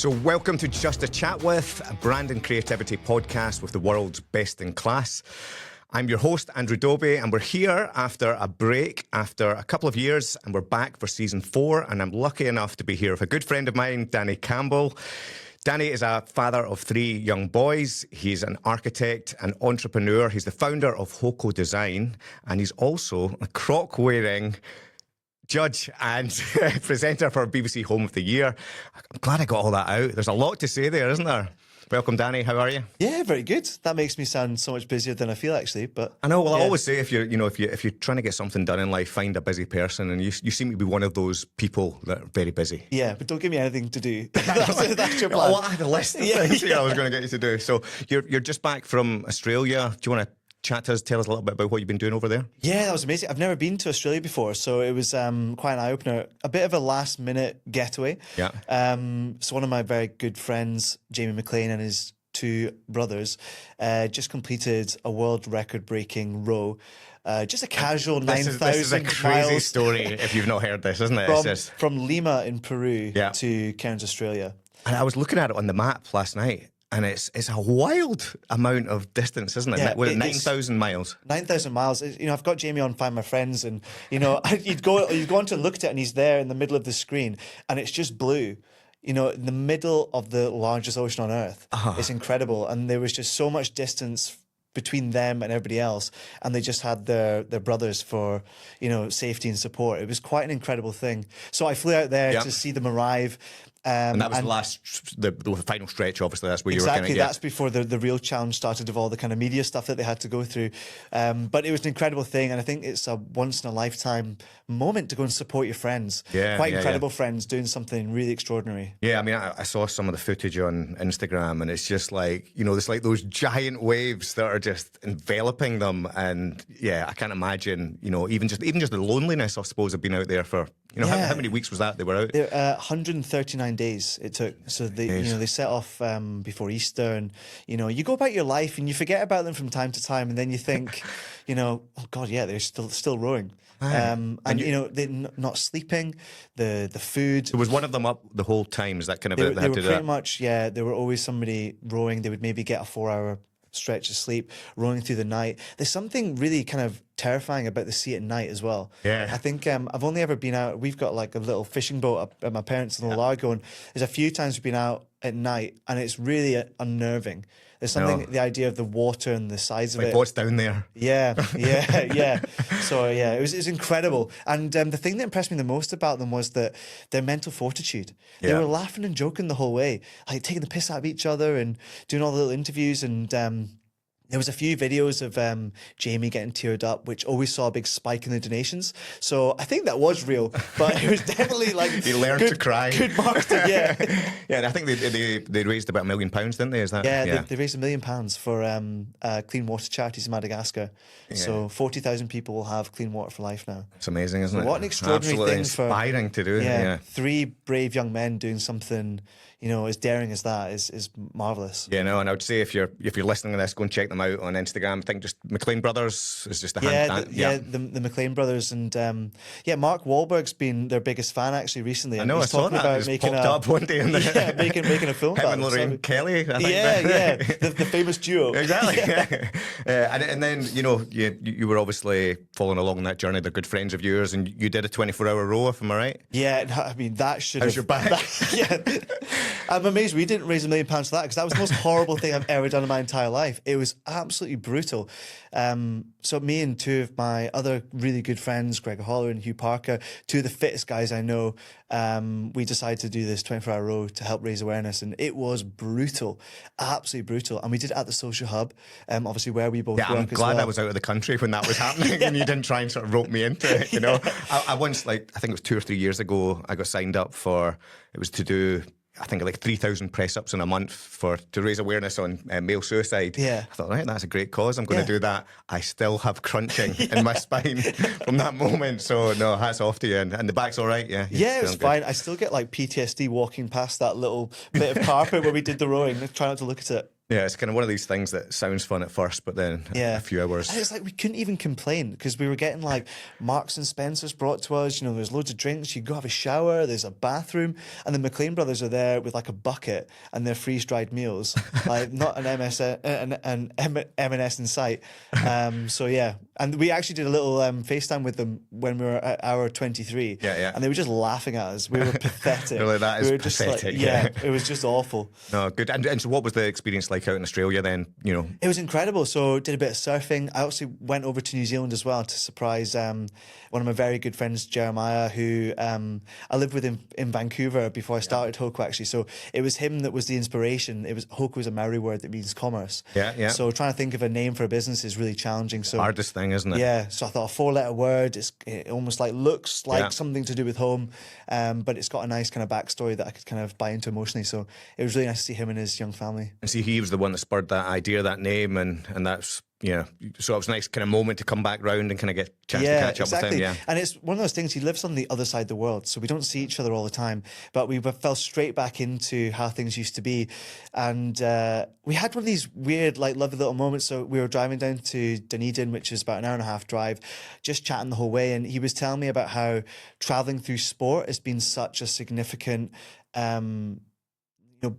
So welcome to Just a Chat With, a brand and creativity podcast with the world's best in class. I'm your host, Andrew Dobie, and we're here after a break, after a couple of years, and we're back for season 4, and I'm lucky enough to be here with a good friend of mine, Danny Campbell. Danny is a father of 3 young boys. He's an architect, an entrepreneur. He's the founder of Hoko Design, and he's also a Croc-wearing judge and presenter for BBC Home of the Year. I'm glad I got all that out. There's a lot to say there, isn't there? Welcome, Danny. How are you? Yeah, very good. That makes me sound so much busier than I feel, actually. But I know. Well, yeah. I always say if you're trying to get something done in life, find a busy person, and you seem to be one of those people that are very busy. Yeah, but don't give me anything to do. that's your plan. Well, I had a list of things here I was going to get you to do. So you're just back from Australia. Do you want to chat to us, tell us a little bit about what you've been doing over there? Yeah, that was amazing. I've never been to Australia before, so it was quite an eye-opener. A bit of a last-minute getaway. Yeah. So one of my very good friends, Jamie McLean, and his 2 brothers, just completed a world record-breaking row. Just a casual 9,000 This is a crazy miles story if you've not heard this, isn't it? From Lima in Peru Yeah. to Cairns, Australia. And I was looking at it on the map last night, and it's a wild amount of distance, isn't it? Yeah, What, it's 9,000 miles? 9,000 miles. You know, I've got Jamie on Find My Friends, and you know, you'd go on to look at it, and he's there in the middle of the screen, and it's just blue. You know, in the middle of the largest ocean on Earth. It's incredible, and there was just so much distance between them and everybody else, and they just had their brothers for, you know, safety and support. It was quite an incredible thing. So I flew out there to see them arrive. And that was the final stretch, obviously. That's where you were kind of... That's before the real challenge started of all the kind of media stuff that they had to go through. But it was an incredible thing, and I think it's a once-in-a-lifetime moment to go and support your friends. Quite incredible friends doing something really extraordinary. Yeah, I mean, I saw some of the footage on Instagram, and it's just like, you know, it's like those giant waves that are just enveloping them. And yeah, I can't imagine, you know, even just the loneliness, I suppose, of being out there for... You know, how many weeks was that they were out? 139 days it took. So they set off before Easter, and you know, you go about your life and you forget about them from time to time, and then you think, you know, oh God, yeah, they're still rowing. And you know, they're not sleeping. The food. So was one of them up the whole time? Is that kind of they were pretty much, yeah. There were always somebody rowing. They would maybe get a 4-hour stretch of sleep, rowing through the night. There's something really kind of terrifying about the sea at night as well. Yeah. I think I've only ever been out, we've got like a little fishing boat up at my parents' in the Largo, and there's a few times we've been out at night, and it's really unnerving. There's something, the idea of the water and the size of like it. What's down there? Yeah. So yeah, it was incredible. And the thing that impressed me the most about them was that their mental fortitude. They were laughing and joking the whole way, like taking the piss out of each other and doing all the little interviews. And there was a few videos of Jamie getting teared up, which always saw a big spike in the donations. So I think that was real, but it was definitely like he learned to cry. Good marketing, yeah. Yeah, and I think they raised about £1 million, didn't they? Is that? Yeah, they raised £1 million for clean water charities in Madagascar. Yeah. So 40,000 people will have clean water for life now. It's amazing, isn't it? What an extraordinary Absolutely thing inspiring to do. Yeah, 3 brave young men doing something, you know, as daring as that is marvelous. Yeah, no, and I would say if you're listening to this, go and check them out on Instagram. I think just McLean Brothers is just a hand. The McLean Brothers, and Mark Wahlberg's been their biggest fan actually recently. I know, I saw that. About making up one day in the making a film. Him and Lorraine Kelly. I think. Yeah, the famous duo. Exactly. And then you know you were obviously following along that journey. They're good friends of yours, and you did a 24-hour row. If I'm right. Yeah, I mean that should. How's your back? I'm amazed we didn't raise £1 million for that, because that was the most horrible thing I've ever done in my entire life. It was absolutely brutal. So me and 2 of my other really good friends, Gregor Holler and Hugh Parker, 2 of the fittest guys I know, we decided to do this 24-hour row to help raise awareness, and it was brutal, absolutely brutal. And we did it at the Social Hub, obviously where we both work I'm as glad well. I was out of the country when that was happening and you didn't try and sort of rope me into it, you know. I once, I think it was 2 or 3 years ago, I got signed up it was to do, I think, like 3,000 press-ups in a month to raise awareness on male suicide. Yeah. I thought, right, that's a great cause. I'm going to do that. I still have crunching in my spine from that moment. So, no, hats off to you. And the back's all right, yeah? Yeah, it was fine. I still get like PTSD walking past that little bit of carpet where we did the rowing. Try not to look at it. Yeah, it's kind of one of these things that sounds fun at first, but then a few hours. And it's like we couldn't even complain because we were getting like Marks and Spencer's brought to us. You know, there's loads of drinks. You go have a shower. There's a bathroom, and the McLean brothers are there with like a bucket and their freeze-dried meals, like not an M&S in sight. So yeah, and we actually did a little FaceTime with them when we were at hour 23. Yeah. And they were just laughing at us. We were pathetic. Really, that is we were just pathetic. Like, yeah, it was just awful. No, good. And so, what was the experience like out in Australia then? You know, it was incredible. So did a bit of surfing. I actually went over to New Zealand as well to surprise one of my very good friends, Jeremiah, who I lived with in Vancouver before I started Hoko actually. So it was him that was the inspiration. It was Hoko is a Maori word that means commerce. Yeah. So trying to think of a name for a business is really challenging. So hardest thing, isn't it? Yeah. So I thought a 4-letter word. It almost like looks like something to do with home, but it's got a nice kind of backstory that I could kind of buy into emotionally. So it was really nice to see him and his young family. And see, he was the one that spurred that idea, that name, and that's, yeah. So it was a nice kind of moment to come back round and kind of get a chance to catch up with him. Yeah, and it's one of those things. He lives on the other side of the world, so we don't see each other all the time. But we fell straight back into how things used to be, and we had one of these weird, like, lovely little moments. So we were driving down to Dunedin, which is about an hour and a half drive, just chatting the whole way, and he was telling me about how traveling through sport has been such a significant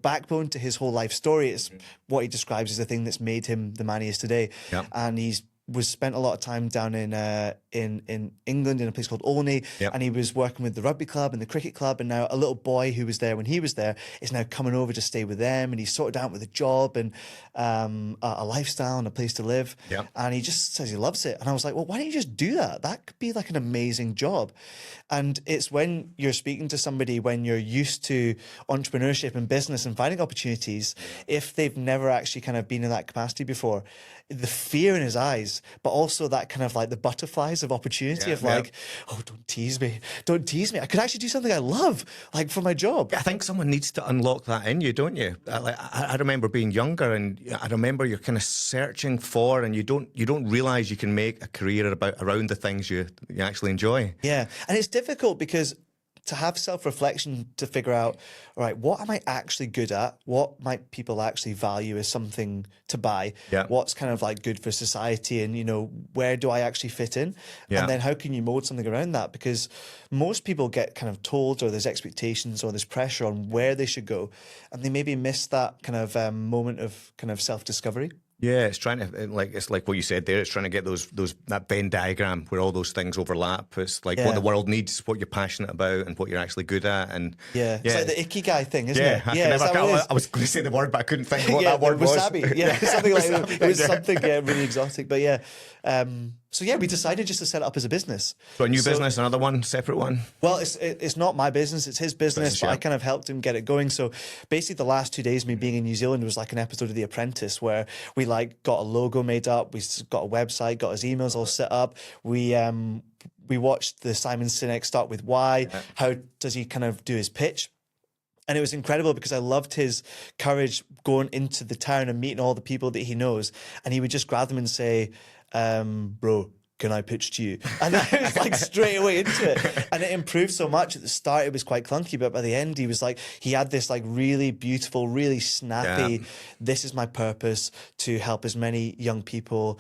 backbone to his whole life story. It's what he describes as the thing that's made him the man he is today. Yep. And he's spent a lot of time down in England in a place called Olney, and he was working with the rugby club and the cricket club, and now a little boy who was there when he was there is now coming over to stay with them, and he's sorted out with a job and a lifestyle and a place to live, and he just says he loves it. And I was like, well, why don't you just do that? That could be like an amazing job. And it's when you're speaking to somebody, when you're used to entrepreneurship and business and finding opportunities, if they've never actually kind of been in that capacity before, the fear in his eyes, but also that kind of like the butterflies of opportunity like, oh, don't tease me. I could actually do something I love, like for my job. I think someone needs to unlock that in you, don't you? I remember being younger, and I remember you're kind of searching for, and you don't realize you can make a career around the things you actually enjoy. Yeah, and it's difficult because to have self-reflection to figure out, all right, what am I actually good at? What might people actually value as something to buy? Yeah. What's kind of like good for society? And, where do I actually fit in? Yeah. And then how can you mold something around that? Because most people get kind of told, or there's expectations or there's pressure on where they should go. And they maybe miss that kind of moment of kind of self-discovery. Yeah, it's trying to it's like what you said there. It's trying to get that Venn diagram where all those things overlap. It's like what the world needs, what you're passionate about, and what you're actually good at. And it's like the ikigai thing, isn't it? I was going to say the word, but I couldn't think of what that word was. Wasabi. Yeah, something like that. It was something really exotic. But we decided just to set it up as a business. So a new business, another one, separate one. Well, it's not my business; it's his business. But I kind of helped him get it going. So basically, the last 2 days of me being in New Zealand was like an episode of The Apprentice, where we got a logo made up, we got a website, got his emails all set up. We watched the Simon Sinek Start With Why. How does he kind of do his pitch? And it was incredible because I loved his courage going into the town and meeting all the people that he knows. And he would just grab them and say, bro, can I pitch to you? And I was like straight away into it. And it improved so much. At the start, it was quite clunky, but by the end, he had this like really beautiful, really snappy, this is my purpose, to help as many young people,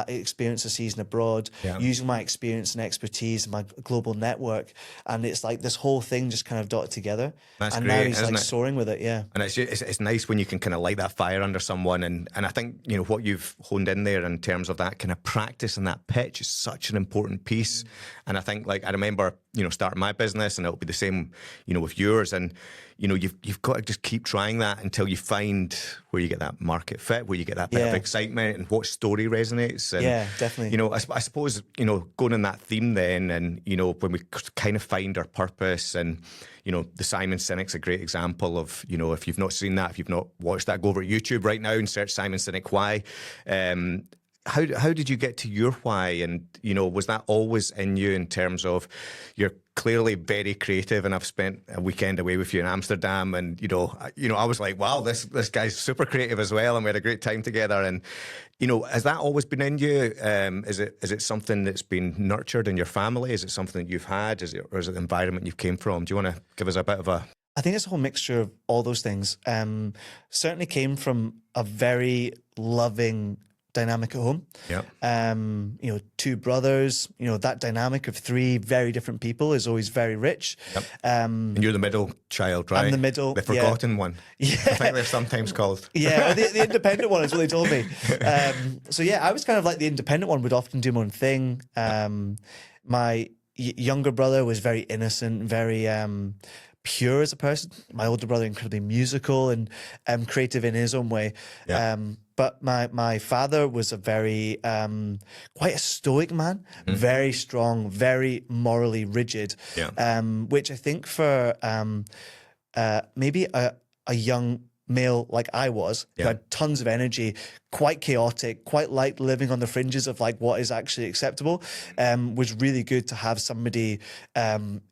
experience a season abroad, using my experience and expertise and my global network. And it's like this whole thing just kind of dotted together. That's and great, now he's like it? soaring with it, yeah. And it's nice when you can kind of light that fire under someone. And I think, what you've honed in there in terms of that kind of practice and that pitch is such an important piece. And I think, I remember, starting my business, and it'll be the same, with yours. And, you've got to just keep trying that until you find where you get that market fit, where you get that bit of excitement and what story resonates. And, definitely. I suppose, going in that theme then, and, when we kind of find our purpose, and, the Simon Sinek's a great example of, if you've not seen that, if you've not watched that, go over to YouTube right now and search Simon Sinek Why. How did you get to your why? And, was that always in you in terms of you're clearly very creative, and I've spent a weekend away with you in Amsterdam, and, I was like, wow, this guy's super creative as well, and we had a great time together. And, has that always been in you? Is it something that's been nurtured in your family? Is it something that you've had? Or is it the environment you've came from? Do you want to give us a bit of a... I think it's a whole mixture of all those things. Certainly came from a very loving dynamic at home. Yeah. You know, two brothers, you know, that dynamic of three very different people is always very rich. Yep. And you're the middle child, right? I'm the middle. The forgotten one. Yeah. I think they're sometimes called. Yeah, the independent one is what they told me. So yeah, I was kind of like the independent one, would often do my own thing. My younger brother was very innocent, very pure as a person. My older brother, incredibly musical and creative in his own way. Yeah. But my father was a very quite a stoic man, very strong, very morally rigid. Yeah. Which I think for maybe a young male like I was, who had tons of energy, quite chaotic, quite liked living on the fringes of like what is actually acceptable, was really good to have somebody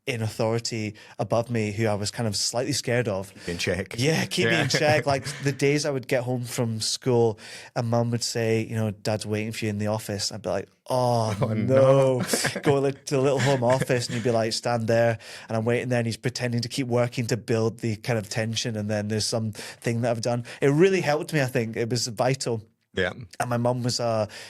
in authority above me who I was kind of slightly scared of. In check. Yeah, keep me in check. Like the days I would get home from school and mum would say, you know, Dad's waiting for you in the office. I'd be like, oh no. Go to the little home office and you'd be like, stand there. And I'm waiting there and he's pretending to keep working to build the kind of tension. And then there's something that I've done. It really helped me, I think. It was vital. Yeah. And my mum was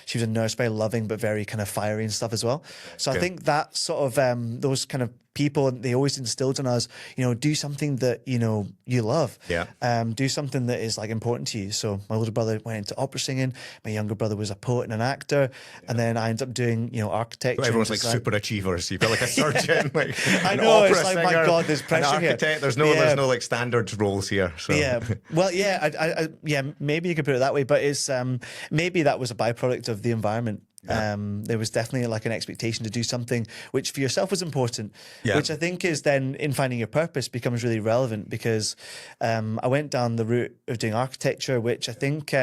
she was a nurse, very loving, but very kind of fiery and stuff as well. So I think that sort of, those kind of people, they always instilled in us, you know, do something that, you know, you love. Yeah. Do something that is like important to you. So my older brother went into opera singing. My younger brother was a poet and an actor. And then I ended up doing, you know, architecture. So everyone's like super achievers. You've got like a surgeon, like I an know, opera it's like, singer, my God, there's pressure an architect. here. There's no like standard roles here. So. Yeah. Well, yeah, yeah, maybe you could put it that way, but it's maybe that was a byproduct of the environment. Yeah. There was definitely like an expectation to do something which for yourself was important, which I think is then in finding your purpose becomes really relevant because I went down the route of doing architecture, which I think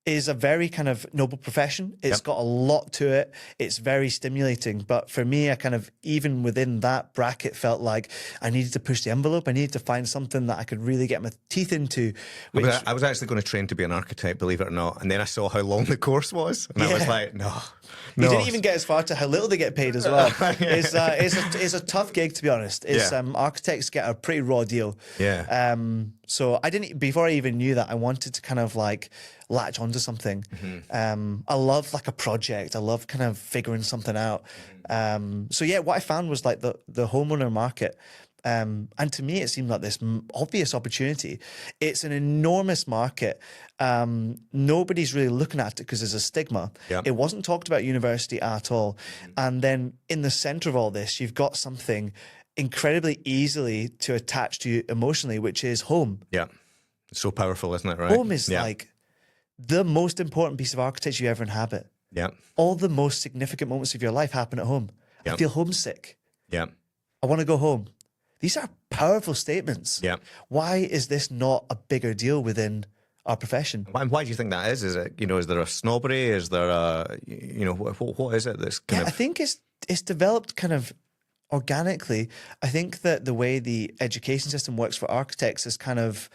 is a very kind of noble profession. It's got a lot to it. It's very stimulating. But for me, I kind of, even within that bracket, felt like I needed to push the envelope. I needed to find something that I could really get my teeth into. Which, I was actually going to train to be an architect, believe it or not. And then I saw how long the course was. And I was like, no. You didn't even get as far to how little they get paid as well. It's a tough gig, to be honest. Architects get a pretty raw deal. Yeah. So I didn't, before I even knew that, I wanted to kind of like latch onto something. I love like a project. I love kind of figuring something out. So yeah, what I found was like the homeowner market. And to me, it seemed like this obvious opportunity. It's an enormous market. Nobody's really looking at it because there's a stigma. Yeah. It wasn't talked about at university at all. And then in the center of all this, you've got something incredibly easily to attach to you emotionally, which is home. Yeah. It's so powerful, isn't it? Right. Home is like the most important piece of architecture you ever inhabit. Yeah. All the most significant moments of your life happen at home. I feel homesick. Yeah. I want to go home. These are powerful statements. Yeah. Why is this not a bigger deal within our profession? And why do you think that is? Is it, you know, is there a snobbery? Is there a, you know, what is it that's kind of... I think it's developed kind of organically. I think that the way the education system works for architects is kind of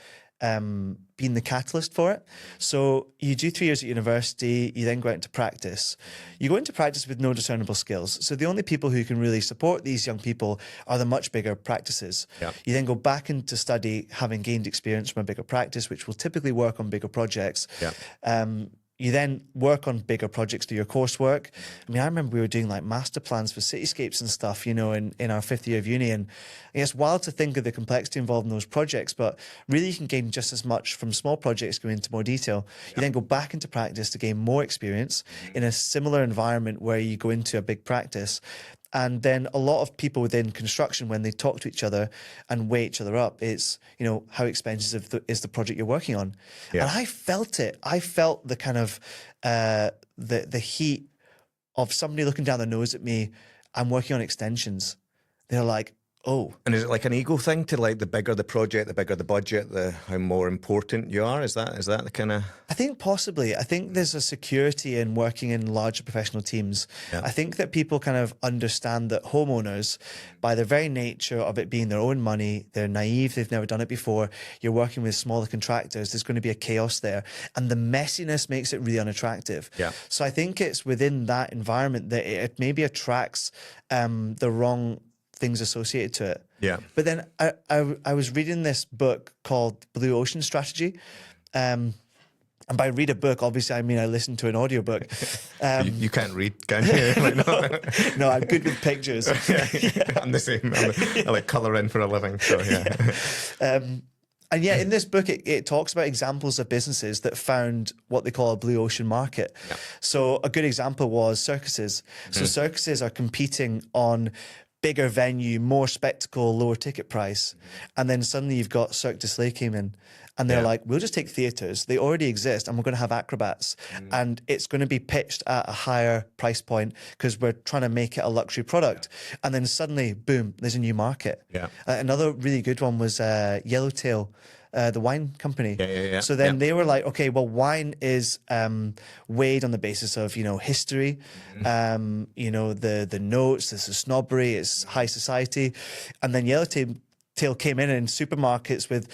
been the catalyst for it. So you do 3 years at university, you then go out into practice. You go into practice with no discernible skills. So the only people who can really support these young people are the much bigger practices. Yeah. You then go back into study, having gained experience from a bigger practice, which will typically work on bigger projects. Yeah. You then work on bigger projects through your coursework. I mean, I remember we were doing like master plans for cityscapes and stuff, you know, in our 5th year of uni. And it's wild to think of the complexity involved in those projects, but really you can gain just as much from small projects going into more detail. You then go back into practice to gain more experience in a similar environment where you go into a big practice. And then a lot of people within construction, when they talk to each other and weigh each other up, it's, you know, how expensive is the project you're working on? Yeah. And I felt it. I felt the kind of the heat of somebody looking down their nose at me. I'm working on extensions. They're like, oh. And is it like an ego thing to like the bigger the project, the bigger the budget, how more important you are? Is that the kind of... I think possibly. I think there's a security in working in larger professional teams. Yeah. I think that people kind of understand that homeowners, by their very nature of it being their own money, they're naive, they've never done it before. You're working with smaller contractors. There's going to be a chaos there. And the messiness makes it really unattractive. Yeah. So I think it's within that environment that it maybe attracts the wrong things associated to it. Yeah. But then I was reading this book called Blue Ocean Strategy. And by read a book, obviously, I mean I listened to an audiobook. You can't read, can you? Like, no. No, I'm good with pictures. I'm the same. I like colour in for a living. So yeah. And yeah, in this book, it talks about examples of businesses that found what they call a blue ocean market. Yeah. So a good example was circuses. So circuses are competing on bigger venue, more spectacle, lower ticket price. And then suddenly you've got Cirque du Soleil came in. And they're like, we'll just take theatres. They already exist, and we're going to have acrobats. And it's going to be pitched at a higher price point because we're trying to make it a luxury product. And then suddenly, boom, there's a new market. Yeah. Another really good one was Yellowtail, the wine company. Yeah. So then they were like, okay, well, wine is weighed on the basis of, history, the notes, this is snobbery, it's high society. And then Yellowtail came in supermarkets with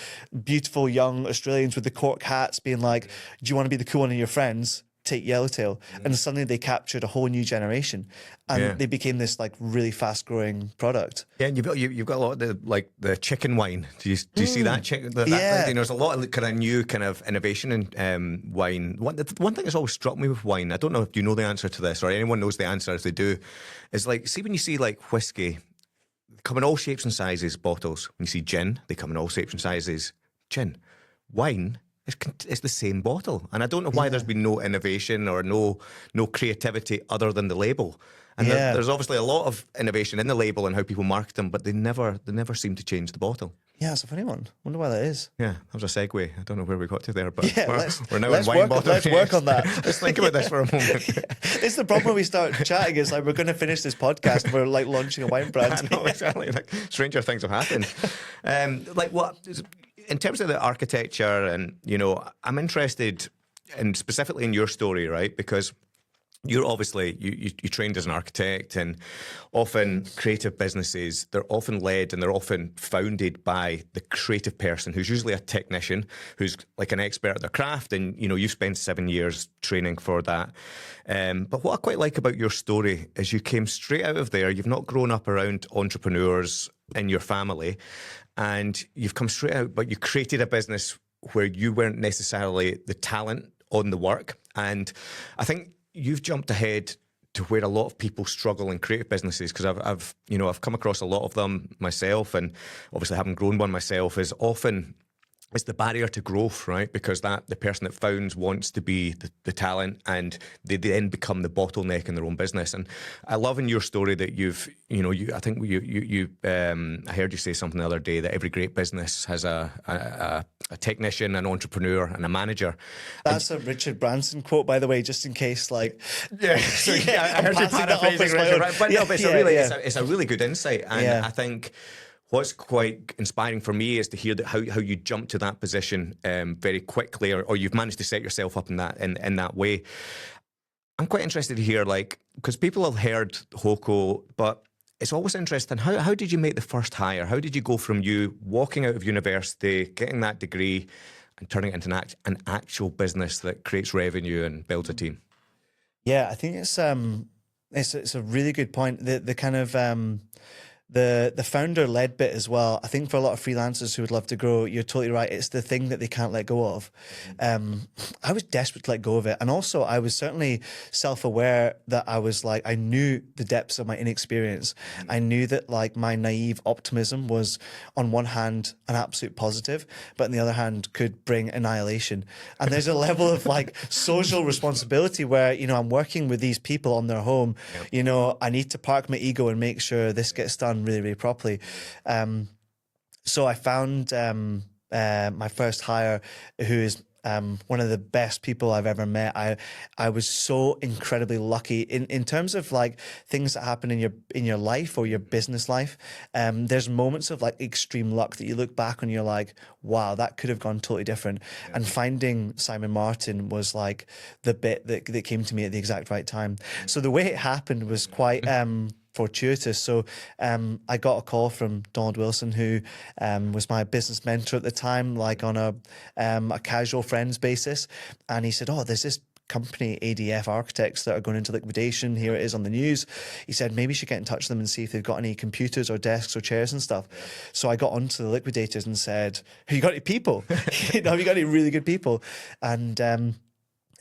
beautiful young Australians with the cork hats being like, do you want to be the cool one of your friends? Take Yellowtail. And suddenly they captured a whole new generation and they became this like really fast growing product. Yeah, and you've got a lot of the chicken wine. Do you see that chicken? There's a lot of kind of new kind of innovation in wine. One thing that's always struck me with wine, I don't know if you know the answer to this or anyone knows the answer. If they do, is like, see when you see like whiskey, come in all shapes and sizes, bottles. When you see gin, they come in all shapes and sizes, gin. Wine, it's the same bottle. And I don't know why there's been no innovation or no creativity other than the label. And there's obviously a lot of innovation in the label and how people market them, but they never seem to change the bottle. Yeah, it's a funny one. Wonder why that is. Yeah, that was a segue. I don't know where we got to there, but we're now let's in wine bottles. Let's work on that. Let's think about this for a moment. It's the problem when we start chatting. It's like we're going to finish this podcast and we're like launching a wine brand. I know, exactly. Like stranger things have happened. In terms of the architecture, and I'm interested in specifically in your story, right? Because you're obviously you trained as an architect, and often creative businesses, they're often led and they're often founded by the creative person who's usually a technician who's like an expert at their craft, and you've spent 7 years training for that. But what I quite like about your story is you came straight out of there. You've not grown up around entrepreneurs in your family, and you've come straight out, but you created a business where you weren't necessarily the talent on the work. And I think you've jumped ahead to where a lot of people struggle in creative businesses, because I've come across a lot of them myself, and obviously having grown one myself, is often it's the barrier to growth, right? Because the person that founds wants to be the talent, and they then become the bottleneck in their own business. And I love in your story that I heard you say something the other day that every great business has a technician, an entrepreneur, and a manager. That's a Richard Branson quote, by the way, just in case, like. Yeah, I heard you paraphrasing Richard, but it's a really good insight, and I think what's quite inspiring for me is to hear that how you jumped to that position very quickly, or you've managed to set yourself up in that way. I'm quite interested to hear, because people have heard Hoko, but it's always interesting. How did you make the first hire? How did you go from you walking out of university, getting that degree, and turning it into an actual business that creates revenue and builds a team? Yeah, I think it's a really good point. The kind of the founder-led bit as well. I think for a lot of freelancers who would love to grow, you're totally right. It's the thing that they can't let go of. I was desperate to let go of it. And also, I was certainly self-aware that I knew the depths of my inexperience. I knew that my naive optimism was, on one hand, an absolute positive, but on the other hand, could bring annihilation. And there's a level of social responsibility where, I'm working with these people on their home. Yep. I need to park my ego and make sure this gets done really, really properly. So I found my first hire, who is one of the best people I've ever met. I was so incredibly lucky in terms of things that happen in your life or your business life. There's moments of extreme luck that you look back and you're like, wow, that could have gone totally different. Yeah. And finding Simon Martin was the bit that came to me at the exact right time. So the way it happened was quite fortuitous. So I got a call from Donald Wilson, who was my business mentor at the time, on a casual friends basis, and he said, "Oh, there's this company, ADF Architects, that are going into liquidation. Here it is on the news. He said, maybe you should get in touch with them and see if they've got any computers or desks or chairs and stuff. So I got onto the liquidators and said, have you got any people? Have you got any really good people? And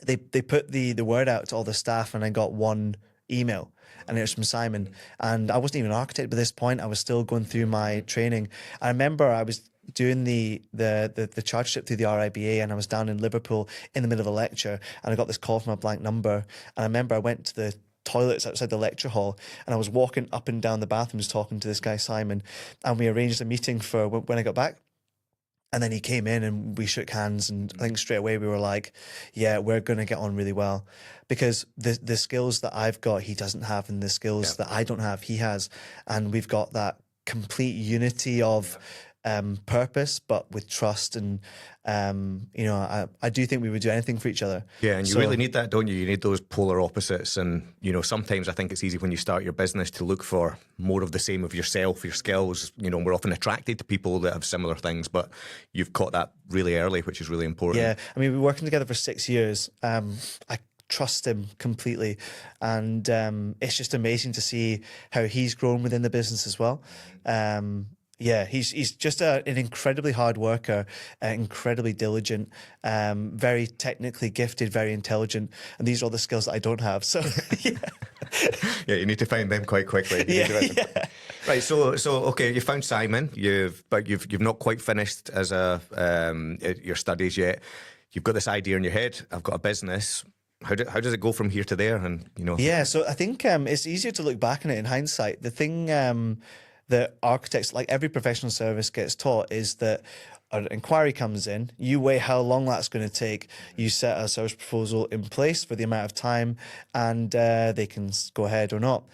they put the word out to all the staff, and I got one email, and it was from Simon. And I wasn't even an architect by this point. I was still going through my training. I remember I was doing the chartership through the RIBA, and I was down in Liverpool in the middle of a lecture, and I got this call from a blank number. And I remember I went to the toilets outside the lecture hall, and I was walking up and down the bathrooms talking to this guy Simon, and we arranged a meeting for when I got back. And then he came in and we shook hands, and I think straight away we were like, yeah, we're going to get on really well, because the skills that I've got, he doesn't have, and the skills that I don't have, he has. And we've got that complete unity of purpose, but with trust. And, you know, I do think we would do anything for each other. Yeah, and you really need that, don't you? You need those polar opposites. And, you know, sometimes I think it's easy when you start your business to look for more of the same of yourself, your skills. You know, we're often attracted to people that have similar things, but you've caught that really early, which is really important. Yeah, I mean, we've been working together for 6 years. I trust him completely, and it's just amazing to see how he's grown within the business as well. Yeah, he's just an incredibly hard worker, incredibly diligent, very technically gifted, very intelligent, and these are all the skills that I don't have. So, yeah. Yeah, you need to find them quite quickly. Yeah. Right. So okay, you found Simon. You've not quite finished as your studies yet. You've got this idea in your head. I've got a business. How does it go from here to there? And you know. Yeah. So I think it's easier to look back on it in hindsight. The thing that architects, like every professional service, gets taught is that an inquiry comes in, you weigh how long that's going to take, you set a service proposal in place for the amount of time, and they can go ahead or not.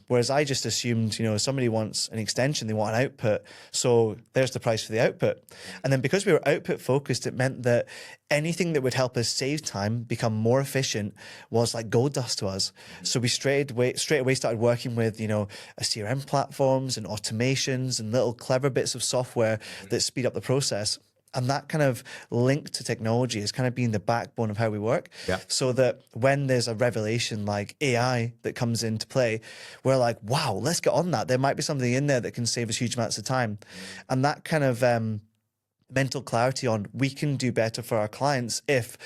Whereas I just assumed, you know, somebody wants an extension, they want an output, so there's the price for the output. And then because we were output focused, it meant that anything that would help us save time, become more efficient, was like gold dust to us. So we straight away started working with, you know, CRM platforms and automations and little clever bits of software that speed up the process. And that kind of link to technology has kind of been the backbone of how we work. Yeah. So that when there's a revelation like AI that comes into play, we're like, wow, let's get on that. There might be something in there that can save us huge amounts of time. And that kind of mental clarity on we can do better for our clients if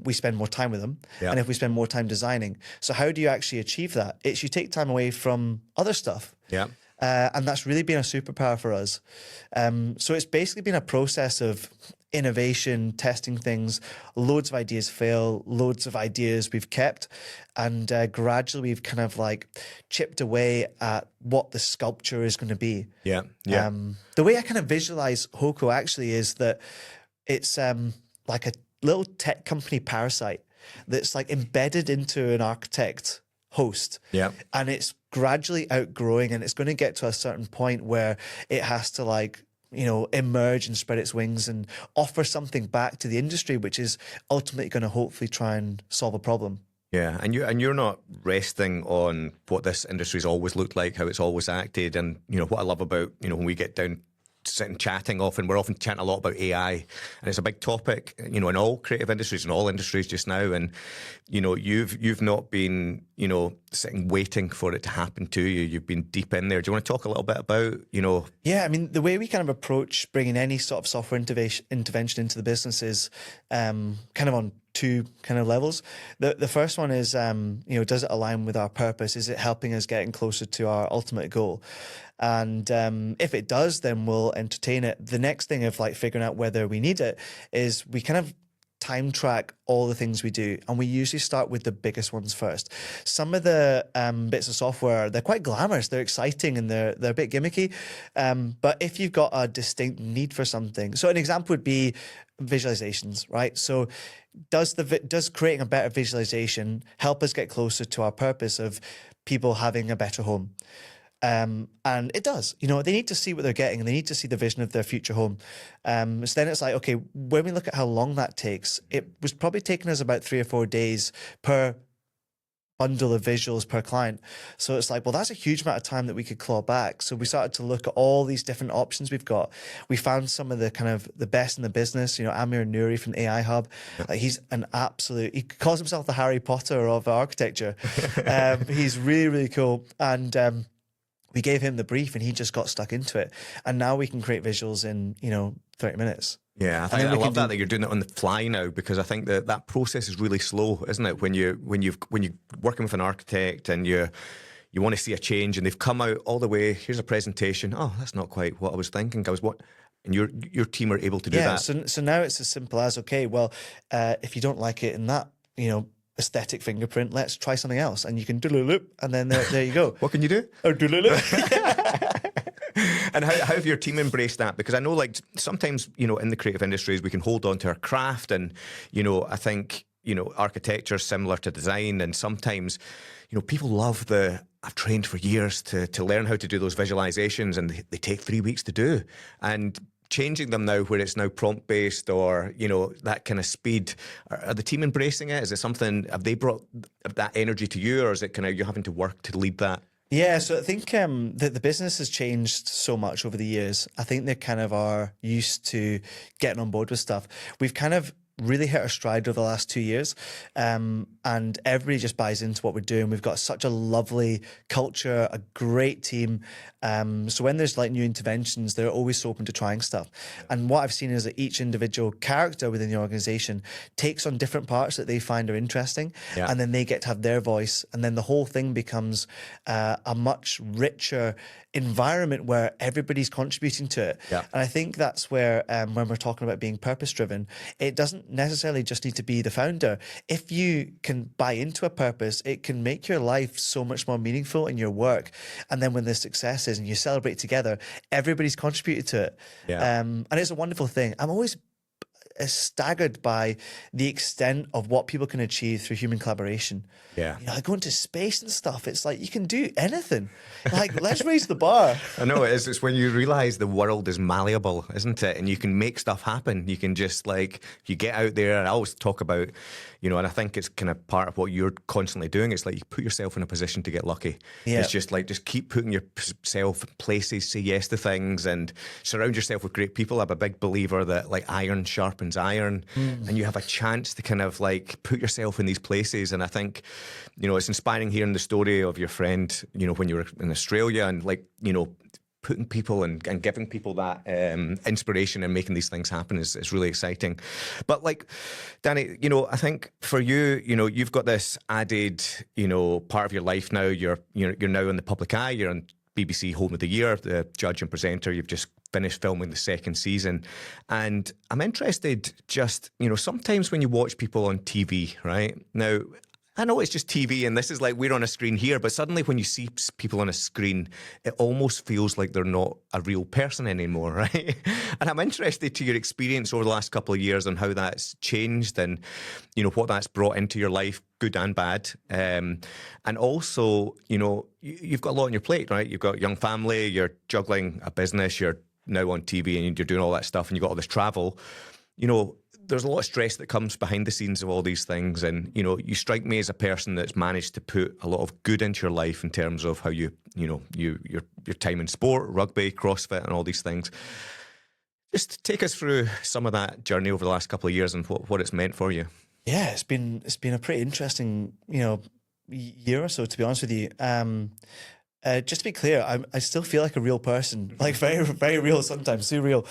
we spend more time with them, and if we spend more time designing. So how do you actually achieve that? It's you take time away from other stuff. Yeah. And that's really been a superpower for us. So it's basically been a process of innovation, testing things, loads of ideas fail, loads of ideas we've kept, and gradually we've kind of like chipped away at what the sculpture is going to be. Yeah. The way I kind of visualize Hoko actually is that it's like a little tech company parasite that's like embedded into an architect host. Yeah. And it's gradually outgrowing, and it's going to get to a certain point where it has to, like, you know, emerge and spread its wings and offer something back to the industry, which is ultimately going to hopefully try and solve a problem. Yeah, and you're not resting on what this industry's always looked like, how it's always acted. And you know what I love about, you know, when we get down sitting chatting, we're often chatting a lot about AI, and it's a big topic, you know, in all creative industries, in all industries just now. And you know, you've not been, you know, sitting waiting for it to happen to you. You've been deep in there. Do you want to talk a little bit about, you know? Yeah, I mean, the way we kind of approach bringing any sort of software intervention into the business is kind of on two kind of levels. The first one is, you know, does it align with our purpose? Is it helping us getting closer to our ultimate goal? And if it does, then we'll entertain it. The next thing of like figuring out whether we need it is we kind of time track all the things we do, and we usually start with the biggest ones first. Some of the bits of software, they're quite glamorous, they're exciting, and they're a bit gimmicky. But if you've got a distinct need for something, so an example would be visualizations, right? So does creating a better visualization help us get closer to our purpose of people having a better home? And it does. You know, they need to see what they're getting, and they need to see the vision of their future home. So then it's like, okay, when we look at how long that takes, it was probably taking us about 3 or 4 days per bundle of visuals per client. So it's like, well, that's a huge amount of time that we could claw back. So we started to look at all these different options we've got. We found some of the kind of the best in the business, Amir Nouri from AI Hub. He's an absolute, he calls himself the Harry Potter of architecture. He's really, really cool. And we gave him the brief and he just got stuck into it. And now we can create visuals in, 30 minutes. Yeah, I love that you're doing it on the fly now, because I think that process is really slow, isn't it? When you're working with an architect and you want to see a change and they've come out all the way, here's a presentation. Oh, that's not quite what I was thinking. And your team are able to do that. So now it's as simple as, okay, well, if you don't like it in that, aesthetic fingerprint, let's try something else. And you can doodle-loop, and then there you go. What can you do? Oh, doodle-loop. And how have your team embraced that? Because I know, like, sometimes, in the creative industries, we can hold on to our craft. And, I think, architecture is similar to design. And sometimes, people love I've trained for years to learn how to do those visualizations, and they take 3 weeks to do. And changing them now where it's now prompt-based or, that kind of speed, are the team embracing it? Is it something, have they brought that energy to you, or is it kind of you're having to work to lead that? Yeah, so I think the business has changed so much over the years. I think they kind of are used to getting on board with stuff. We've kind of really hit our stride over the last 2 years, and everybody just buys into what we're doing. We've got such a lovely culture, a great team. So when there's like new interventions, they're always so open to trying stuff. And what I've seen is that each individual character within the organization takes on different parts that they find are interesting, and then they get to have their voice, and then the whole thing becomes a much richer environment where everybody's contributing to it. And I think that's where, when we're talking about being purpose-driven, it doesn't necessarily just need to be the founder. If you can buy into a purpose, it can make your life so much more meaningful in your work. And then when there's successes and you celebrate together, everybody's contributed to it. And it's a wonderful thing. I'm always staggered by the extent of what people can achieve through human collaboration. Like going to space and stuff, it's like you can do anything. Like, let's raise the bar. I know it is. It's when you realize the world is malleable, isn't it? And you can make stuff happen. You can just, like, you get out there. And I always talk about, and I think it's kind of part of what you're constantly doing. It's like you put yourself in a position to get lucky. It's just like, just keep putting yourself in places, say yes to things, and surround yourself with great people. I'm a big believer that, like, iron sharpens iron, and you have a chance to kind of, like, put yourself in these places. And I think, it's inspiring hearing the story of your friend, when you were in Australia, and, like, putting people and giving people that inspiration and making these things happen is really exciting. But, like, Danny, I think for you, you've got this added, part of your life now. You're now in the public eye. You're on BBC Home of the Year, the judge and presenter. You've just finished filming the second season. And I'm interested just, sometimes when you watch people on TV, right? Now, I know it's just TV and this is like we're on a screen here, but suddenly when you see people on a screen, it almost feels like they're not a real person anymore, right? And I'm interested to your experience over the last couple of years and how that's changed and, what that's brought into your life, good and bad. And also, you've got a lot on your plate, right? You've got a young family, you're juggling a business, you're now on TV and you're doing all that stuff and you've got all this travel. There's a lot of stress that comes behind the scenes of all these things. And, you strike me as a person that's managed to put a lot of good into your life in terms of how your time in sport, rugby, CrossFit and all these things. Just take us through some of that journey over the last couple of years and what it's meant for you. Yeah, it's been a pretty interesting, year or so, to be honest with you. Just to be clear, I still feel like a real person, like very, very real sometimes, too real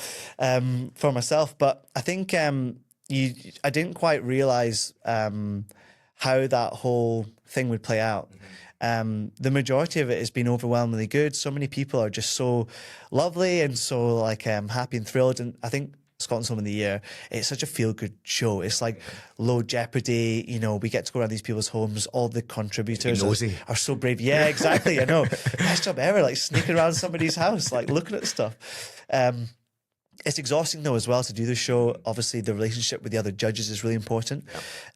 for myself. But I think I didn't quite realize how that whole thing would play out. The majority of it has been overwhelmingly good. So many people are just so lovely and so happy and thrilled. And I think Scotland's Home of the Year, it's such a feel-good show. It's like low jeopardy, we get to go around these people's homes. All the contributors are so brave. Yeah, exactly, I know. Best job ever, like sneaking around somebody's house, like looking at stuff. It's exhausting though as well to do the show. Obviously the relationship with the other judges is really important.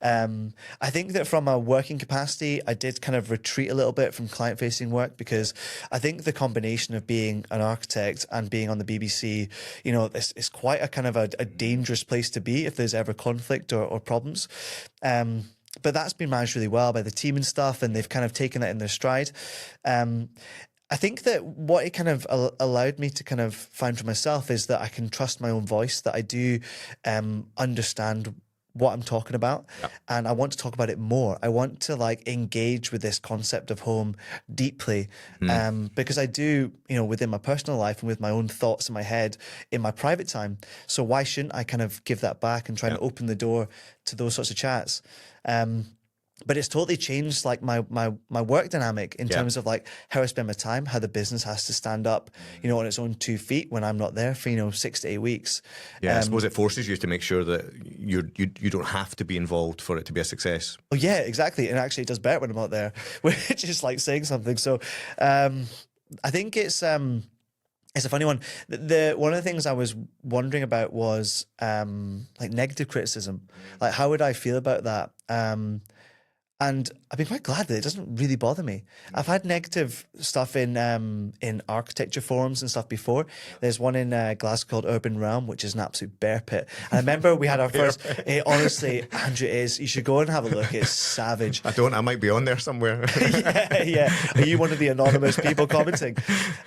I think that from a working capacity, I did kind of retreat a little bit from client-facing work because I think the combination of being an architect and being on the BBC, it's quite a kind of a dangerous place to be if there's ever conflict or problems. But that's been managed really well by the team and stuff, and they've kind of taken that in their stride. I think that what it kind of allowed me to kind of find for myself is that I can trust my own voice, that I do understand what I'm talking about, and I want to talk about it more. I want to like engage with this concept of home deeply, because I do, within my personal life and with my own thoughts in my head in my private time. So why shouldn't I kind of give that back and try and open the door to those sorts of chats? But it's totally changed like my work dynamic in terms of like how I spend my time, how the business has to stand up, on its own 2 feet when I'm not there for 6 to 8 weeks. Yeah, I suppose it forces you to make sure that you don't have to be involved for it to be a success. Oh yeah, exactly. And actually it does better when I'm not there, which is like saying something. So I think it's a funny one. One of the things I was wondering about was like negative criticism. Like how would I feel about that? And I've been quite glad that it doesn't really bother me. I've had negative stuff in architecture forums and stuff before. There's one in Glasgow called Urban Realm, which is an absolute bear pit. And I remember we had our first. Honestly, Andrew, you should go and have a look. It's savage. I might be on there somewhere. yeah. Are you one of the anonymous people commenting?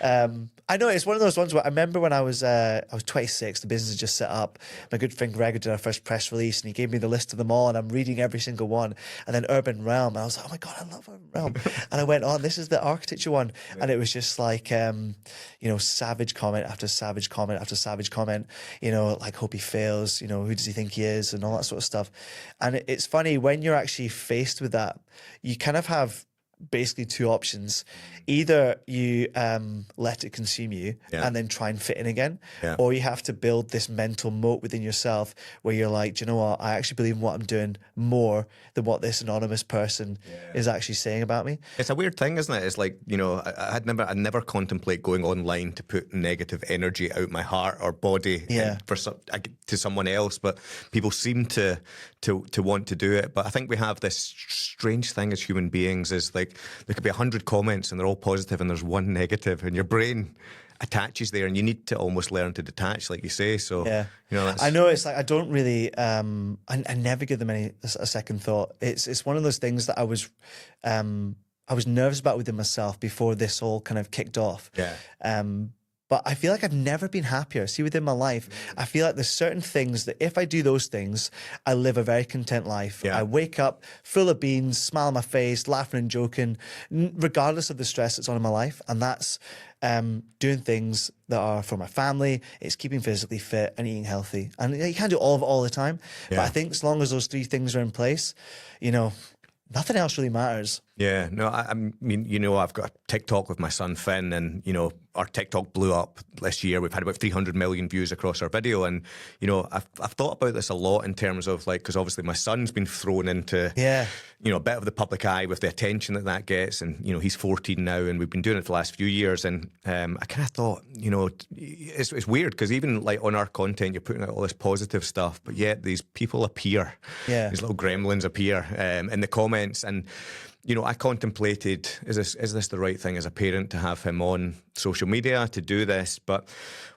I know it's one of those ones where I remember when I was 26, the business had just set up. My good friend Gregor did our first press release, and he gave me the list of them all, and I'm reading every single one. And then Urban Realm, and I was like, oh my God, I love Urban Realm. And I went on, this is the architecture one. And it was just like, savage comment after savage comment after savage comment, like hope he fails, who does he think he is, and all that sort of stuff. And it's funny, when you're actually faced with that, you kind of have basically two options. Either you let it consume you and then try and fit in again, or you have to build this mental moat within yourself where you're like, do you know what, I actually believe in what I'm doing more than what this anonymous person is actually saying about me. It's a weird thing, isn't it? It's like, I'd never contemplate going online to put negative energy out my heart or body to someone else, but people seem to want to do it. But I think we have this strange thing as human beings, is like there could be 100 comments and they're all positive and there's one negative, and your brain attaches there, and you need to almost learn to detach, like you say. So I know it's like I don't really I never give them a second thought. It's one of those things that I was nervous about within myself before this all kind of kicked off. But I feel like I've never been happier. See, within my life, I feel like there's certain things that if I do those things, I live a very content life. I wake up full of beans, smile on my face, laughing and joking, regardless of the stress that's on in my life. And that's doing things that are for my family. It's keeping physically fit and eating healthy. And you can't do all of it all the time. But I think as long as those three things are in place, nothing else really matters. Yeah, no, I mean, I've got a TikTok with my son Finn, and our TikTok blew up this year. We've had about 300 million views across our video, and I've thought about this a lot in terms of like, because obviously my son's been thrown into a bit of the public eye with the attention that gets, and he's 14 now, and we've been doing it for the last few years, and I kind of thought, it's weird because even like on our content, you're putting out all this positive stuff, but yet these people appear, these little gremlins appear in the comments, and I contemplated, is this the right thing as a parent to have him on social media to do this? But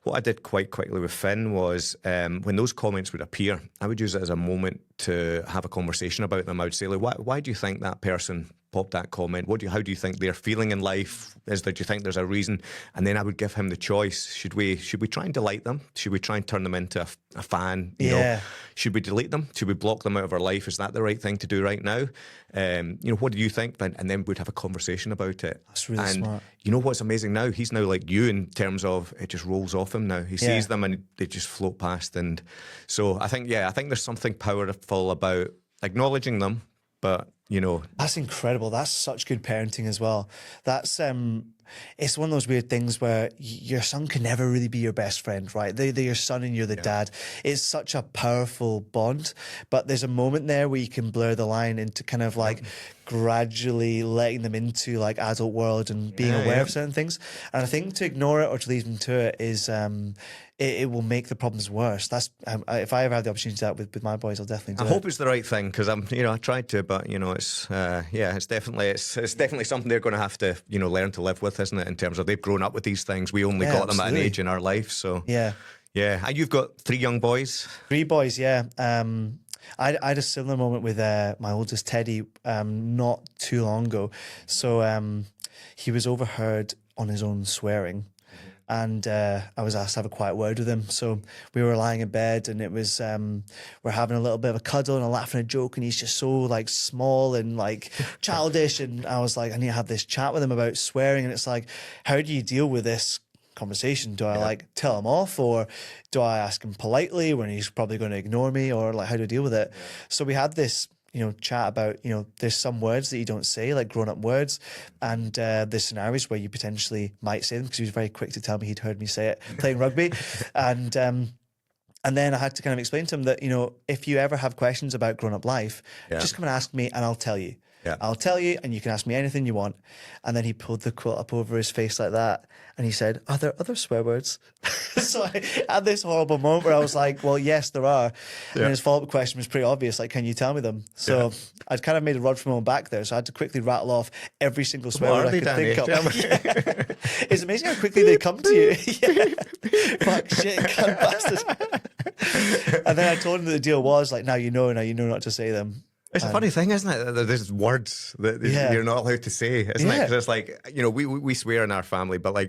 what I did quite quickly with Finn was when those comments would appear, I would use it as a moment to have a conversation about them. I would say, like, why do you think that person popped that comment? How do you think they're feeling in life? Do you think there's a reason? And then I would give him the choice. Should we try and delight them? Should we try and turn them into a fan? Should we delete them? Should we block them out of our life? Is that the right thing to do right now? What do you think? And then we'd have a conversation about it. That's really smart. You know what's amazing now? He's now like you in terms of it just rolls off him now. He sees them and they just float past. And so I think there's something powerful about acknowledging them, but that's incredible. That's such good parenting as well. That's it's one of those weird things where your son can never really be your best friend, right? They're your son and you're the dad. It's such a powerful bond, but there's a moment there where you can blur the line into kind of like gradually letting them into like adult world and being aware of certain things. And I think to ignore it or to leave them to it is it will make the problems worse. That's if I ever have the opportunity to do that with my boys, I'll definitely do it. I hope it's the right thing, because I tried to, but it's definitely something they're going to have to learn to live with, isn't it? In terms of they've grown up with these things, we only got them at an age in our life. So and you've got 3 young boys. 3 boys, I had a similar moment with my oldest Teddy not too long ago. So he was overheard on his own swearing. And I was asked to have a quiet word with him. So we were lying in bed, and it was we're having a little bit of a cuddle and a laugh and a joke, and he's just so like small and like childish. And I was like, I need to have this chat with him about swearing. And it's like, how do you deal with this conversation? Do I like tell him off, or do I ask him politely when he's probably going to ignore me, or like how do I deal with it? So we had this chat about, there's some words that you don't say, like grown-up words, and there's scenarios where you potentially might say them, because he was very quick to tell me he'd heard me say it playing rugby. And then I had to kind of explain to him that, if you ever have questions about grown-up life, just come and ask me and I'll tell you. Yeah. I'll tell you, and you can ask me anything you want. And then he pulled the quilt up over his face like that, and he said, "Are there other swear words?" So I had this horrible moment where I was like, well, yes, there are. Yeah. And his follow-up question was pretty obvious, like, can you tell me them? So I'd kind of made a rod for my own back there, so I had to quickly rattle off every single swear word I could think of. It's amazing how quickly they come to you. Fuck, shit, cunt, bastard. And then I told him that the deal was, like, now you know not to say them. It's a funny thing, isn't it? There's words that you're not allowed to say, isn't it? Because it's like, we swear in our family, but I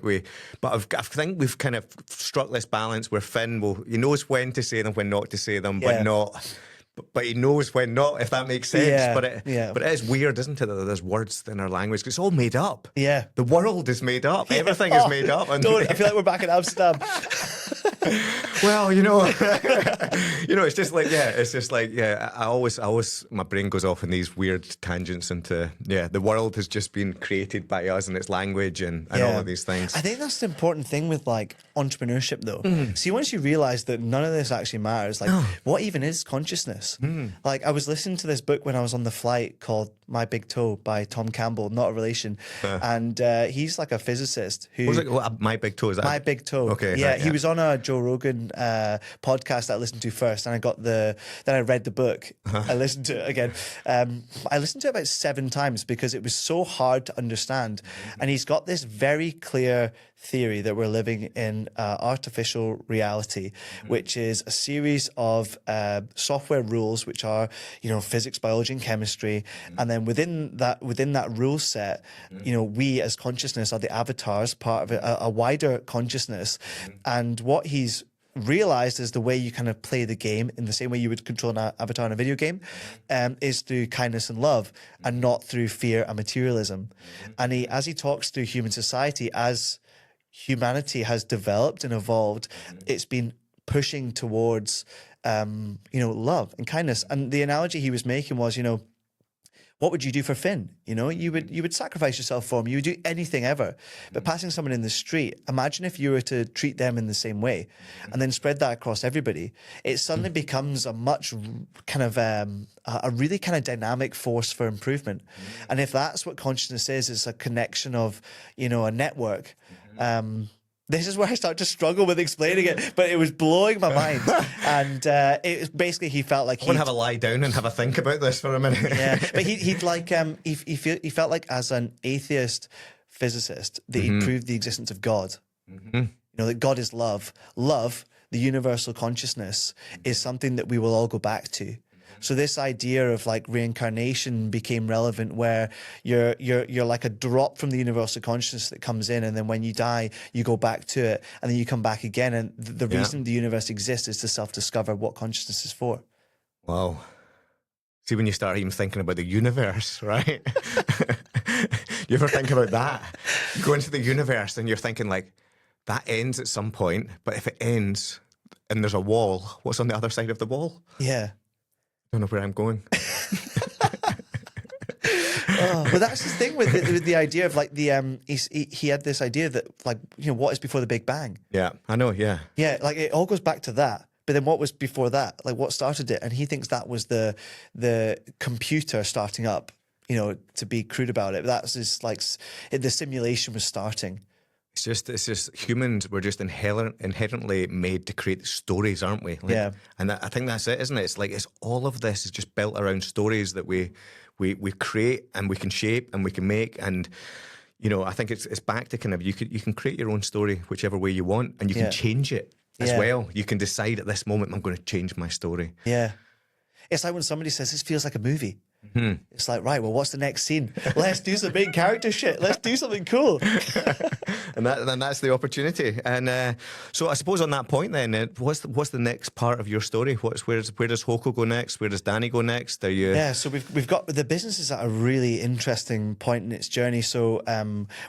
think we've kind of struck this balance where Finn he knows when to say them, when not to say them, but he knows when not, if that makes sense. Yeah. But it is weird, isn't it, that there's words in our language? 'Cause it's all made up. Yeah. The world is made up. Everything is made up. And I feel like we're back in Amsterdam. Well, it's just like, I always, my brain goes off in these weird tangents into, the world has just been created by us and its language and all of these things. I think that's the important thing with like entrepreneurship though. See, once you realize that none of this actually matters, like what even is consciousness? Like I was listening to this book when I was on the flight called My Big Toe by Tom Campbell, not a relation. And he's like a physicist who... What was it? My Big Toe, is that? My Big Toe. Okay. Yeah, he was on a Joe Rogan podcast that I listened to first, and then I read the book. I listened to it again. I listened to it about 7 times because it was so hard to understand. And he's got this very clear theory that we're living in artificial reality, which is a series of software rules, which are, physics, biology, and chemistry. And then within that rule set, we as consciousness are the avatars, part of a wider consciousness. And what he's realized is the way you kind of play the game in the same way you would control an avatar in a video game is through kindness and love, and not through fear and materialism. And as he talks through human society, as humanity has developed and evolved, it's been pushing towards love and kindness. And the analogy he was making was, what would you do for Finn? You would sacrifice yourself for him. You would do anything ever. But passing someone in the street, imagine if you were to treat them in the same way and then spread that across everybody. It suddenly becomes a much kind of a really kind of dynamic force for improvement. And if that's what consciousness is, it's a connection of, a network. This is where I start to struggle with explaining it, but it was blowing my mind. And it was basically, he felt like I want to have a lie down and have a think about this for a minute. Yeah, but he'd like he felt like as an atheist physicist that he'd proved the existence of God. That God is love. Love, the universal consciousness, is something that we will all go back to. So this idea of like reincarnation became relevant, where you're like a drop from the universal consciousness that comes in, and then when you die, you go back to it, and then you come back again. And the reason the universe exists is to self-discover what consciousness is for. Wow. See, when you start even thinking about the universe, right? You ever think about that? You go into the universe and you're thinking like, that ends at some point, but if it ends and there's a wall, what's on the other side of the wall? Yeah. I don't know where I'm going. But that's the thing with the idea of like the he had this idea that like what is before the Big Bang? Yeah, I know. Yeah, like it all goes back to that. But then what was before that? Like what started it? And he thinks that was the computer starting up. To be crude about it, that's just like the simulation was starting. It's just humans. We're just inherently made to create stories, aren't we? And I think that's it, isn't it? It's like it's all of this is just built around stories that we create and we can shape and we can make. And I think it's back to kind of you can create your own story whichever way you want, and you can change it as well. You can decide at this moment, I'm going to change my story. Yeah. it's like when somebody says this feels like a movie. It's like, right, well, what's the next scene? Let's do some big character shit. Let's do something cool. And that's the opportunity. And so I suppose on that point then, what's the next part of your story? Where does Hoko go next? Where does Danny go next? Are you... Yeah, so we've got the business is at a really interesting point in its journey. So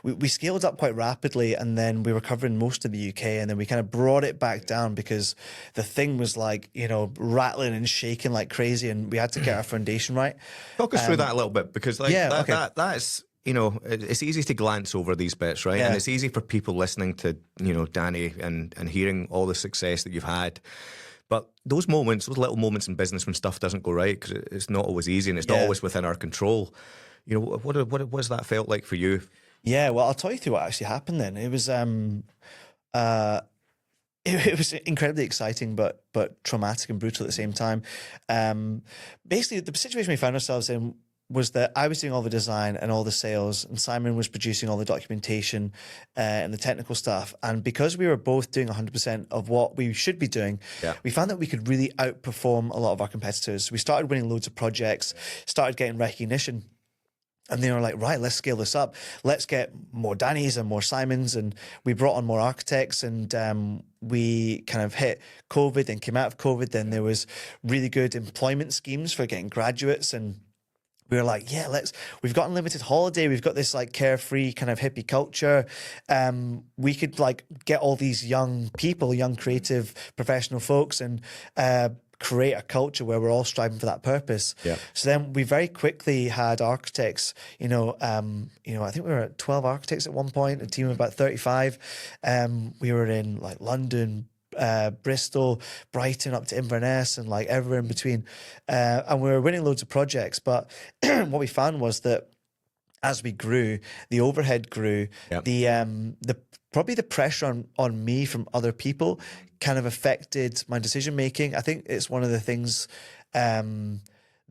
we scaled up quite rapidly, and then we were covering most of the UK, and then we kind of brought it back down because the thing was like, rattling and shaking like crazy, and we had to get our foundation right. Talk us through that a little bit, because that's, it's easy to glance over these bits, right? Yeah. And it's easy for people listening to, Danny and hearing all the success that you've had. But those little moments in business when stuff doesn't go right, because it's not always easy and it's not always within our control. What's that felt like for you? Yeah, well, I'll tell you through what actually happened then. It was it was incredibly exciting, but traumatic and brutal at the same time. Basically, the situation we found ourselves in was that I was doing all the design and all the sales, and Simon was producing all the documentation and the technical stuff. And because we were both doing 100% of what we should be doing, we found that we could really outperform a lot of our competitors. We started winning loads of projects, started getting recognition. And they were like, right, let's scale this up. Let's get more Dannys and more Simons. And we brought on more architects, and we kind of hit COVID and came out of COVID. Then there was really good employment schemes for getting graduates. And we were like, yeah, we've got unlimited holiday. We've got this like carefree kind of hippie culture. We could like get all these young people, young creative professional folks, and create a culture where we're all striving for that purpose. Yeah. So then we very quickly had architects, I think we were at 12 architects at one point, a team of about 35. We were in like London, Bristol, Brighton, up to Inverness, and like everywhere in between. And we were winning loads of projects. But what we found was that as we grew, the overhead grew, probably the pressure on me from other people kind of affected my decision making. I think it's one of the things that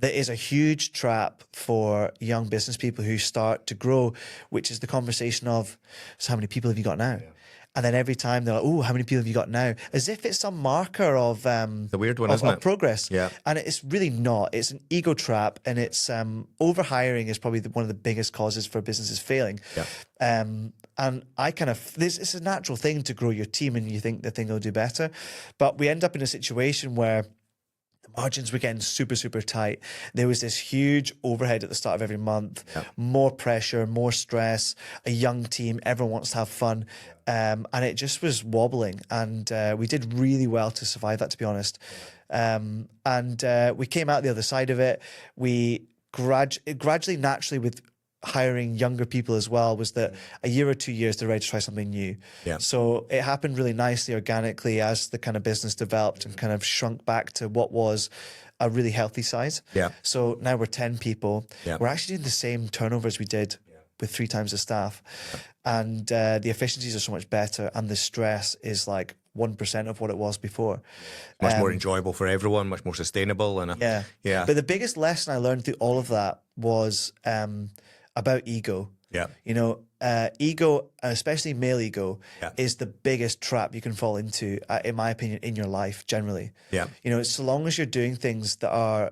is a huge trap for young business people who start to grow, which is the conversation of, so how many people have you got now? Yeah. And then every time they're like, oh, how many people have you got now? As if it's some marker of the weird one, isn't it? Progress. Yeah. And it's really not. It's an ego trap, and it's overhiring is probably one of the biggest causes for businesses failing. Yeah. And it's a natural thing to grow your team, and you think the thing will do better. But we end up in a situation where margins were getting super, super tight. There was this huge overhead at the start of every month, more pressure, more stress, a young team, everyone wants to have fun. And it just was wobbling. And we did really well to survive that, to be honest. And we came out the other side of it. We gradually, naturally, with hiring younger people as well, was that a year or 2 years they're ready to try something new. Yeah. So it happened really nicely organically as the kind of business developed and kind of shrunk back to what was a really healthy size. Yeah. So now we're 10 people. Yeah. We're actually doing the same turnover as we did with 3 times the staff. Yeah. And the efficiencies are so much better, and the stress is like 1% of what it was before. Much more enjoyable for everyone, much more sustainable. And yeah. But the biggest lesson I learned through all of that was about ego. Yeah. Ego, especially male ego, is the biggest trap you can fall into, in my opinion, in your life generally. Yeah. So long as you're doing things that are,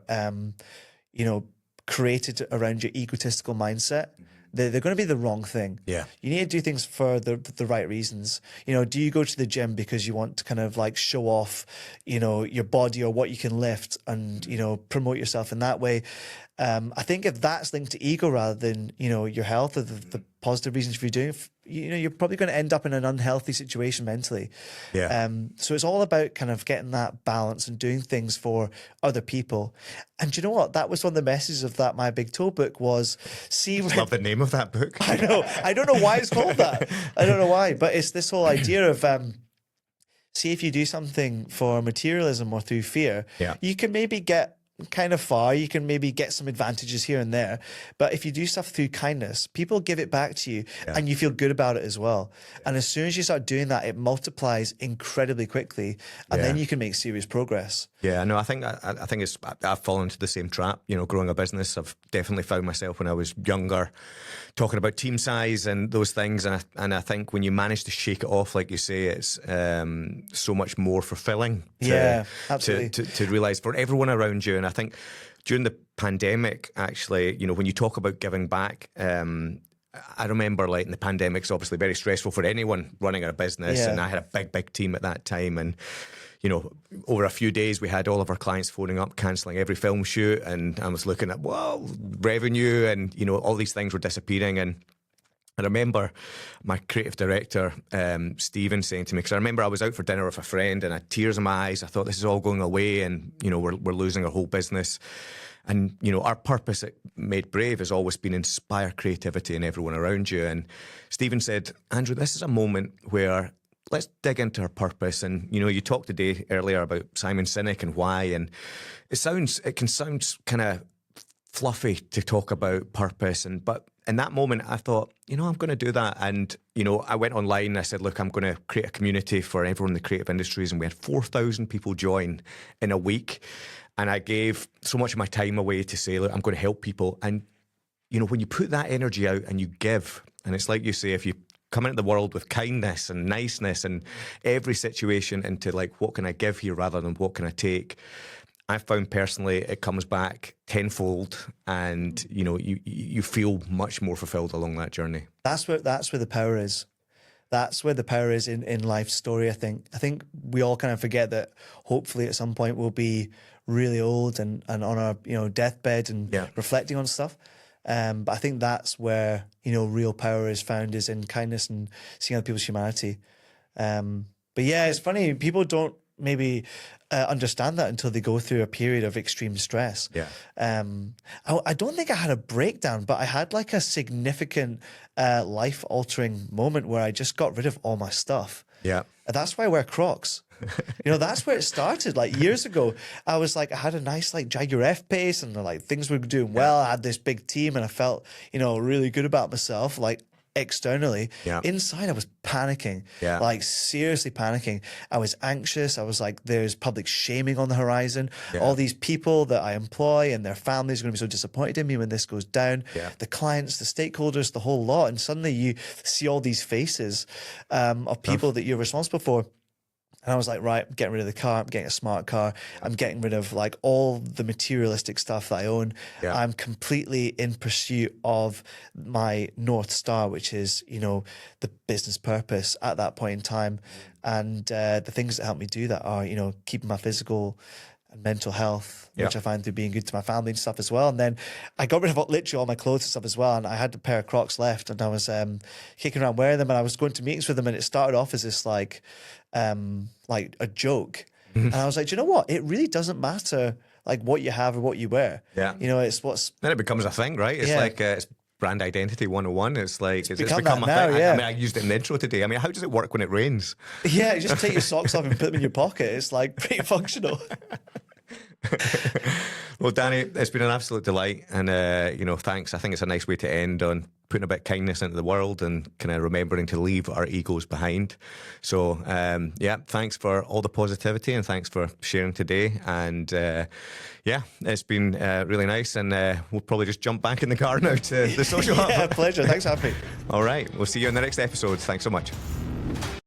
created around your egotistical mindset, they're going to be the wrong thing. Yeah. You need to do things for the right reasons. Do you go to the gym because you want to kind of like show off, your body or what you can lift and, promote yourself in that way? I think if that's linked to ego rather than, your health or the positive reasons for you doing, you're probably going to end up in an unhealthy situation mentally. Yeah. So it's all about kind of getting that balance and doing things for other people. And do you know what? That was one of the messages of that My Big Toe book was, love the name of that book. I know. I don't know why it's called that. I don't know why, but it's this whole idea of, see, if you do something for materialism or through fear, you can maybe get kind of far, you can maybe get some advantages here and there, but if you do stuff through kindness, people give it back to you and you feel good about it as well. And as soon as you start doing that, it multiplies incredibly quickly, and then you can make serious progress. Yeah, no, I think I've fallen into the same trap. Growing a business, I've definitely found myself when I was younger talking about team size and those things, and I think when you manage to shake it off, like you say, it's so much more fulfilling. Absolutely. To realize for everyone around you, I think during the pandemic, actually, you know, when you talk about giving back, I remember, like, in the pandemic's obviously very stressful for anyone running a business, Yeah. and I had a big team at that time, and you know, over a few days we had all of our clients phoning up, cancelling every film shoot, and I was looking at, well, revenue, and you know, all these things were disappearing. And I remember my creative director, Stephen, saying to me, because I remember I was out for dinner with a friend and I had tears in my eyes. I thought, this is all going away, and you know, we're losing our whole business. And, you know, our purpose at Made Brave has always been inspire creativity in everyone around you. And Stephen said, Andrew, this is a moment where let's dig into our purpose. And, you know, you talked today earlier about Simon Sinek and why. And it can sound kind of fluffy to talk about purpose. But in that moment, I thought, you know, I'm going to do that. And, you know, I went online and I said, look, I'm going to create a community for everyone in the creative industries. And we had 4,000 people join in a week. And I gave so much of my time away to say, look, I'm going to help people. And, you know, when you put that energy out and you give, and it's like you say, if you come into the world with kindness and niceness and every situation into like, what can I give here rather than what can I take? I've found personally it comes back tenfold, and, you know, you feel much more fulfilled along that journey. That's where the power is. That's where the power is in life's story, I think. I think we all kind of forget that hopefully at some point we'll be really old and on our, you know, deathbed and reflecting on stuff. But I think that's where, you know, real power is found, is in kindness and seeing other people's humanity. But yeah, it's funny. People don't maybe understand that until they go through a period of extreme stress. Yeah. I don't think I had a breakdown, but I had like a significant life-altering moment where I just got rid of all my stuff. Yeah. And that's why I wear Crocs. You know, that's where it started. Like years ago, I was like, I had a nice like Jaguar F-Pace, and like things were doing well. I had this big team and I felt, you know, really good about myself. Like externally, inside I was panicking, like seriously panicking. I was anxious. I was like, there's public shaming on the horizon. All these people that I employ and their families are going to be so disappointed in me when this goes down. The clients, the stakeholders, the whole lot. And suddenly you see all these faces of people that you're responsible for. And I was like, right, I'm getting rid of the car. I'm getting a smart car. I'm getting rid of like all the materialistic stuff that I own. I'm completely in pursuit of my North Star, which is, you know, the business purpose at that point in time. And the things that help me do that are, you know, keeping my physical and mental health, which I find through being good to my family and stuff as well. And then I got rid of literally all my clothes and stuff as well. And I had a pair of Crocs left, and I was kicking around wearing them, and I was going to meetings with them, and it started off as this like a joke. And I was like, do you know what? It really doesn't matter like what you have or what you wear. You know, it's what's... Then it becomes a thing, right? It's like it's brand identity 101. It's like it's become a now, thing. I mean, I used it in the intro today. I mean, how does it work when it rains? Yeah, you just take your socks off and put them in your pocket. It's like pretty functional. Well, Danny, it's been an absolute delight, and you know, thanks. I think it's a nice way to end on putting a bit of kindness into the world and kind of remembering to leave our egos behind. So, yeah, thanks for all the positivity, and thanks for sharing today. And yeah, it's been really nice, and we'll probably just jump back in the car now to the social hub. Pleasure. Thanks for having me. All right, we'll see you in the next episode. Thanks so much.